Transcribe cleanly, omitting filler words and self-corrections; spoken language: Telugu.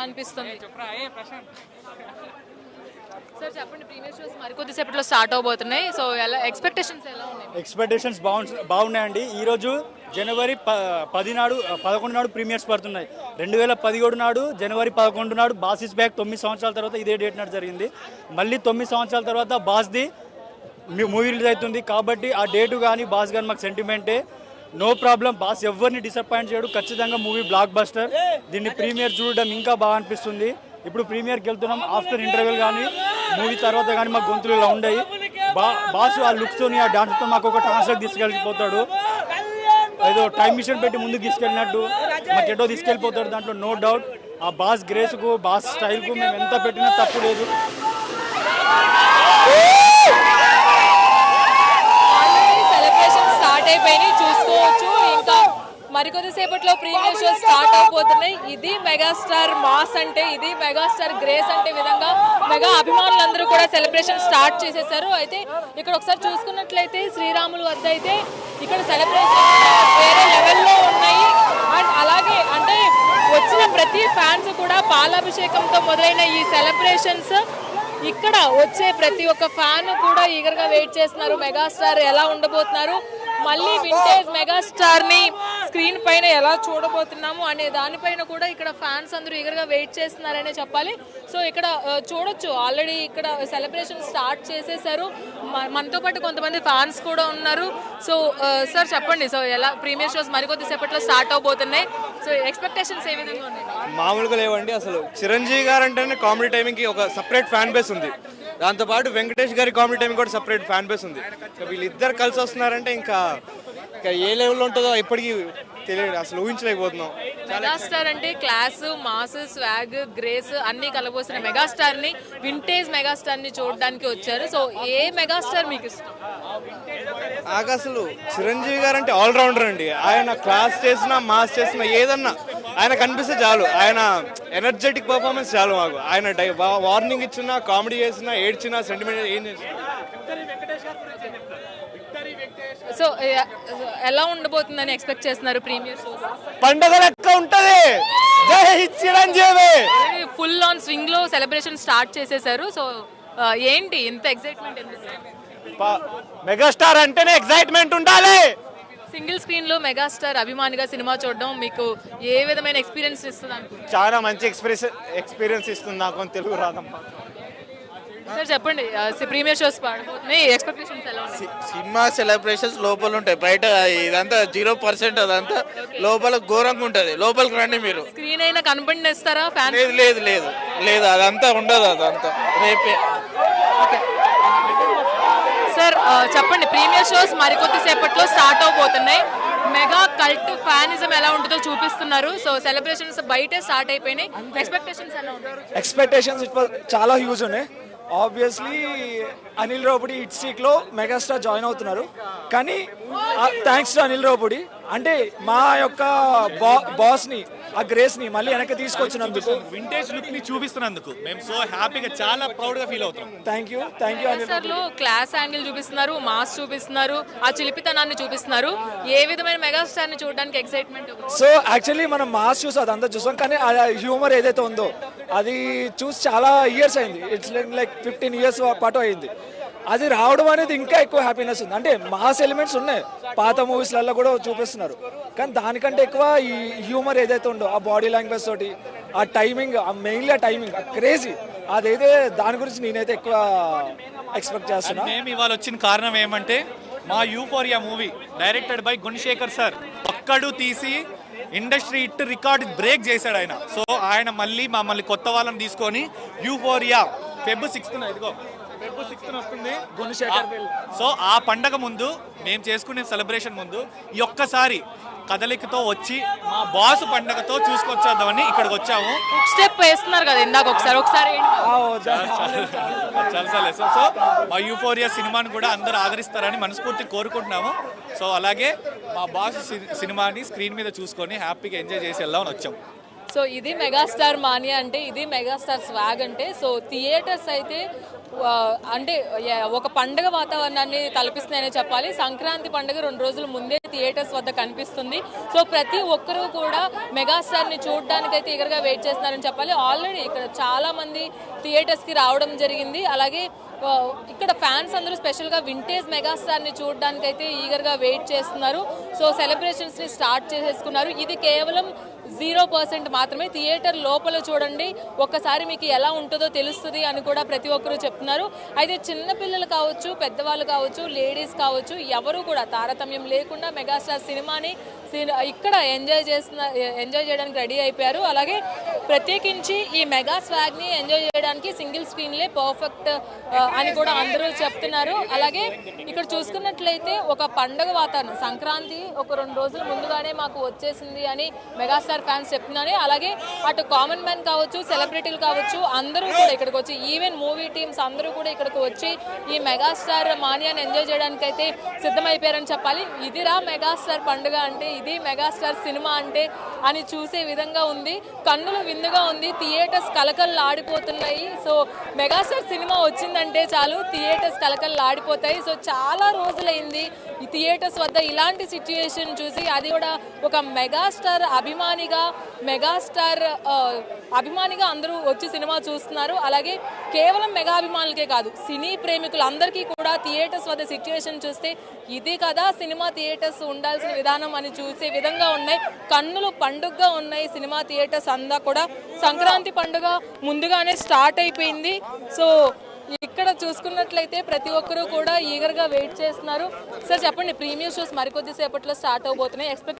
అనిపిస్తుంది. సార్ చెప్పండి, ప్రీమియర్ షోస్ మరికొద్దిసేపట్లో స్టార్ట్ అవబోతున్నాయి. సో ఎక్స్పెక్టేషన్స్ ఎలా ఉన్నాయి? ఎక్స్పెక్టేషన్స్ బాగున్నాయండి. ఈరోజు జనవరి 10 నాడు 11 నాడు ప్రీమియర్స్ పడుతున్నాయి. 2017 నాడు జనవరి 11 నాడు బాస్ ఇస్ బ్యాక్ 9 సంవత్సరాల తర్వాత ఇదే డేట్ నాడు జరిగింది. మళ్ళీ 9 సంవత్సరాల తర్వాత బాస్ది మూవీ రిలీజ్ అవుతుంది. కాబట్టి ఆ డేటు కానీ బాస్ కానీ మాకు సెంటిమెంటే. నో ప్రాబ్లం, బాస్ ఎవరిని డిసప్పాయింట్ చేయడు. ఖచ్చితంగా మూవీ బ్లాక్ బస్టర్. దీన్ని ప్రీమియర్ చూడడం ఇంకా బాగా అనిపిస్తుంది. ఇప్పుడు ప్రీమియర్కి వెళ్తున్నాం. ఆఫ్టర్ ఇంటర్వెల్ కానీ మూవీ తర్వాత కానీ మాకు గొంతులు ఇలా ఉండయి. బాస్ ఆ లుక్స్తోని ఆ డాన్స్తో మాకు ఒక ట్రాన్స్లోకి తీసుకెళ్ళిపోతాడు. ఏదో టైం మిషన్ పెట్టి ముందుకు తీసుకెళ్ళినట్టు మాకు ఎటో తీసుకెళ్ళిపోతాడు. దాంట్లో నో డౌట్ ఆ బాస్ గ్రేస్కు బాస్ స్టైల్కు మేము ఎంత పెట్టినా తప్పు లేదు. సెలబ్రేషన్ స్టార్ట్ అయిపోయినాయి, చూసుకోవచ్చు. ఇంకా మరికొద్దిసేపట్లో ప్రీమియర్ షో స్టార్ట్ అయిపోతున్నాయి. ఇది మెగాస్టార్ మాస్ అంటే, ఇది మెగాస్టార్ గ్రేస్ అంటే విధంగా మెగా అభిమానులందరూ కూడా సెలబ్రేషన్ స్టార్ట్ చేసేసారు. అయితే ఇక్కడ ఒకసారి చూసుకున్నట్లయితే శ్రీరాములు వద్ద అయితే ఇక్కడ సెలబ్రేషన్ వేరే లెవెల్లో ఉన్నాయి. అండ్ అలాగే అంటే వచ్చిన ప్రతి ఫ్యాన్స్ కూడా పాలాభిషేకంతో మొదలైన ఈ సెలబ్రేషన్స్ ఇక్కడ వచ్చే ప్రతి ఒక్క ఫ్యాన్ కూడా ఈగర్గా వెయిట్ చేస్తున్నారు. మెగాస్టార్ ఎలా ఉండబోతున్నారు, మళ్ళీ వింటేజ్ మెగాస్టార్ ని స్క్రీన్ పైన ఎలా చూడబోతున్నాము అనే దానిపైన కూడా ఇక్కడ ఫ్యాన్స్ అందరూ ఈగర్గా వెయిట్ చేస్తున్నారనే చెప్పాలి. సో ఇక్కడ చూడొచ్చు, ఆల్రెడీ ఇక్కడ సెలబ్రేషన్ స్టార్ట్ చేసేసారు. మనతో పాటు కొంతమంది ఫ్యాన్స్ కూడా ఉన్నారు. సో సార్ చెప్పండి, సో ఎలా ప్రీమియర్ షోస్ మరికొద్దిసేపట్లో స్టార్ట్ అవబోతున్నాయి. సో ఎక్స్పెక్టేషన్స్ ఏ విధంగా ఉన్నాయి? మామూలుగా లేవండి. అసలు చిరంజీవి గారు అంటేనే కామెడీ టైమింగ్కి ఒక సపరేట్ ఫ్యాన్ బేస్ ఉంది. దాంతోపాటు వెంకటేష్ గారి కామెడీ టైమింగ్ కూడా సపరేట్ ఫ్యాన్ బేస్ ఉంది. వీళ్ళిద్దరు కలిసి వస్తున్నారంటే ఇంకా ఏ లెవెల్లో ఉంటుందో ఇప్పటికీ తెలియదు, అసలు ఊహించలేకపోతున్నాం. మెగాస్టార్ అంటే క్లాస్, మాస్, స్వాగ్, గ్రేస్ అన్ని కలబోసిన మెగాస్టార్ ని, వింటేజ్ మెగాస్టార్ ని చూడడానికి వచ్చారు. సో ఏ మెగాస్టార్ మీకు ఇష్టం? నాకు అసలు చిరంజీవి గారు అంటే ఆల్రౌండర్ అండి. ఆయన క్లాస్ చేసినా మాస్ చేసినా ఏదన్నా ఆయన కనిపిస్తే చాలు. ఆయన ఎనర్జెటిక్ పర్ఫార్మెన్స్ చాలు మాకు. ఆయన వార్నింగ్ ఇచ్చినా, కామెడీ చేసినా, ఏడ్చినా, సెంటిమెంట్ ఏం చేసినా. సో ఎలా ఉండబోతుందని ఎక్స్పెక్ట్ చేస్తున్నారు ప్రీమియర్ షోస్? పండగ లెక్క ఉంటది. జై చిరంజీవి. ఫుల్ ఆన్ స్వింగ్ లో సెలబ్రేషన్ స్టార్ట్ చేసేసారు. సో ఏంటి ఇంత ఎక్సైట్మెంట్? మెగాస్టార్ అంటేనే ఎక్సైట్మెంట్ ఉండాలి. సింగిల్ స్క్రీన్ లో మెగాస్టార్ అభిమానిగా సినిమా చూడడం మీకు ఏ విధమైన ఎక్స్పీరియన్స్ ఇస్తుంది అనుకుంటున్నారు? చాలా మంచి ఎక్స్పీరియన్స్ ఇస్తుంది నాకు. తెలుగు రాదమ్మా. సార్ చెప్పండి, ప్రీమియర్ షోస్ పడబోతున్నాయి, ఎక్స్పెక్టేషన్స్ ఎలా ఉన్నాయి? సినిమా సెలబ్రేషన్స్ లోపల ఉంటాయి, బయట ఇదంతా 0%. అదంతా లోపల ఘోరంగా ఉంటుంది. లోపలికి రండి మీరు. స్క్రీన్ అయినా కనపడిస్తారా ఫ్యాన్? లేదు లేదు లేదు లేదు, అదంతా ఉండదు. అదంతా రేపే. సార్ చెప్పండి, ప్రీమియర్ షోస్ మరికొద్ది సేపట్లో స్టార్ట్ అవబోతున్నాయి. మెగా కల్ట్ ఫ్యానిజం ఎలా ఉంటుందో చూపిస్తున్నారు. సో సెలబ్రేషన్స్ బయటే స్టార్ట్ అయిపోయినాయి. ఎక్స్పెక్టేషన్స్ ఎలా ఉంటారు? ఎక్స్పెక్టేషన్స్ చాలా హ్యూజ్ ఉన్నాయి. Obviously Anil Ravipudi hit streak లో మెగాస్టార్ జాయిన్ అవుతున్నారు. కానీ థ్యాంక్స్ టు అనిల్ రావుపూడి, అంటే మా యొక్క బాస్ ని, ఆ గ్రేస్ ని మళ్ళీ వెనక్కి తీసుకొచ్చినందుకు, వింటేజ్ లుక్ ని చూపిస్తున్నందుకు మేము సో హ్యాపీగా, చాలా ప్రౌడ్ గా ఫీల్ అవుతున్నాం. Thank you Anil. Class angle చూపిస్తున్నారు, మాస్ చూపిస్తున్నారు, ఆ చిలిపితనాన్ని చూపిస్తున్నారు. ఏ విధమైన మెగాస్టార్ ని చూడడానికి ఎక్సైట్మెంట్? సో యాక్చువల్లీ మనం మాస్ చూసి అదంతా చూసాం, కానీ ఆ హ్యూమర్ ఏదైతే ఉందో అది చూసి చాలా ఇయర్స్ అయింది. ఇట్స్ లైక్ 15 years పాటు అయింది. అది రావడం అనేది ఇంకా ఎక్కువ హ్యాపీనెస్ ఉంది. అంటే మాస్ ఎలిమెంట్స్ ఉన్నాయి, పాత మూవీస్లలో కూడా చూపిస్తున్నారు. కానీ దానికంటే ఎక్కువ ఈ హ్యూమర్ ఏదైతే ఉందో, ఆ బాడీ లాంగ్వేజ్ తోటి, ఆ టైమింగ్, ఆ మెయిన్లీ ఆ టైమింగ్, ఆ క్రేజీ, అదైతే దాని గురించి నేనైతే ఎక్కువ ఎక్స్పెక్ట్ చేస్తున్నా. మేము ఇవాళ వచ్చిన కారణం ఏమంటే, మా euphoria movie directed by Gunasekhar sir ఒక్కడు తీసి ఇండస్ట్రీ హిట్ రికార్డ్ బ్రేక్ చేశాడు ఆయన. సో ఆయన మమ్మల్ని కొత్త వాళ్ళని తీసుకొని యూఫోరియా Feb 6th వస్తుంది గుణశేఖర్. సో ఆ పండగ ముందు, మేము చేసుకునే సెలబ్రేషన్ ముందు ఈ ఒక్కసారి కదలికతో వచ్చి మా బాస్ పండగతో చూసుకొచ్చేద్దామని ఇక్కడికి వచ్చాము. స్టెప్ వేస్తున్నారు కదా ఇందాక, ఒకసారి చాలా. సో మా యూఫోరియా సినిమాని కూడా అందరూ ఆదరిస్తారని మనస్ఫూర్తి కోరుకుంటున్నాము. సో అలాగే మా బాస్ సినిమాని స్క్రీన్ మీద చూసుకొని హ్యాపీగా ఎంజాయ్ చేసి వెళ్దామని వచ్చాము. సో ఇది మెగాస్టార్ మానియా అంటే, ఇది మెగాస్టార్ స్వాగ్ అంటే. సో థియేటర్స్ అయితే అంటే ఒక పండుగ వాతావరణాన్ని కల్పిస్తున్నాయని చెప్పాలి. సంక్రాంతి పండుగ 2 రోజుల ముందే థియేటర్స్ వద్ద కనిపిస్తుంది. సో ప్రతి ఒక్కరూ కూడా మెగాస్టార్ని చూడడానికైతే ఈగర్గా వెయిట్ చేస్తున్నారని చెప్పాలి. ఆల్రెడీ ఇక్కడ చాలా మంది థియేటర్స్కి రావడం జరిగింది. అలాగే ఇక్కడ ఫ్యాన్స్ అందరూ స్పెషల్గా వింటేజ్ మెగాస్టార్ని చూడడానికైతే ఈగర్గా వెయిట్ చేస్తున్నారు. సో సెలబ్రేషన్స్ని స్టార్ట్ చేసేసుకున్నారు. ఇది కేవలం 0% మాత్రమే. థియేటర్ లోపల చూడండి, ఒక్కసారి మీకు ఎలా ఉంటుందో తెలుస్తుంది అని కూడా ప్రతి ఒక్కరూ చెప్తున్నారు. అయితే చిన్నపిల్లలు కావచ్చు, పెద్దవాళ్ళు కావచ్చు, లేడీస్ కావచ్చు, ఎవరు కూడా తారతమ్యం లేకుండా మెగాస్టార్ సినిమాని ఇక్కడ ఎంజాయ్ చేయడానికి రెడీ అయిపోయారు. అలాగే ప్రత్యేకించి ఈ మెగా స్వాగ్ని ఎంజాయ్ చేయడానికి సింగిల్ స్క్రీన్లే పర్ఫెక్ట్ అని కూడా అందరూ చెప్తున్నారు. అలాగే ఇక్కడ చూసుకున్నట్లయితే ఒక పండుగ వాతావరణం, సంక్రాంతి ఒక 2 రోజుల ముందుగానే మాకు వచ్చేసింది అని మెగాస్టార్ ఫ్యాన్స్ చెప్తున్నారు. అలాగే అటు కామన్ మ్యాన్ కావచ్చు, సెలబ్రిటీలు కావచ్చు, అందరూ కూడా ఇక్కడికి వచ్చి, ఈవెన్ మూవీ టీమ్స్ అందరూ కూడా ఇక్కడికి వచ్చి ఈ మెగాస్టార్ మానియాని ఎంజాయ్ చేయడానికి అయితే సిద్ధమైపోయారని చెప్పాలి. ఇదిరా మెగాస్టార్ పండుగ అంటే, ఇది మెగాస్టార్ సినిమా అంటే అని చూసే విధంగా ఉంది. కన్నులు విందుగా ఉంది. థియేటర్స్ కలకల్లాడిపోతున్నాయి. సో మెగాస్టార్ సినిమా వచ్చిందంటే చాలు థియేటర్స్ కలకల్లాడిపోతాయి. సో చాలా రోజులైంది ఈ థియేటర్స్ వద్ద ఇలాంటి సిచ్యుయేషన్ చూసి, అది కూడా ఒక మెగాస్టార్ అభిమానిగా అందరూ వచ్చి సినిమా చూస్తున్నారు. అలాగే కేవలం మెగా అభిమానులకే కాదు, సినీ ప్రేమికులందరికీ కూడా థియేటర్స్ వద్ద సిచ్యుయేషన్ చూస్తే ఇది కదా సినిమా థియేటర్స్ ఉండాల్సిన విధానం అని చూసే విధంగా ఉన్నాయి. కన్నులు పండుగగా ఉన్నాయి సినిమా థియేటర్స్ అంతా కూడా. సంక్రాంతి పండుగ ముందుగానే స్టార్ట్ అయిపోయింది. సో ఇక్కడ చూసుకున్నట్లయితే ప్రతి ఒక్కరూ కూడా ఈగర్గా వెయిట్ చేస్తున్నారు. సార్ చెప్పండి, ప్రీమియర్ షోస్ మరికొద్ది సేపట్లో స్టార్ట్ అవబోతున్నాయి.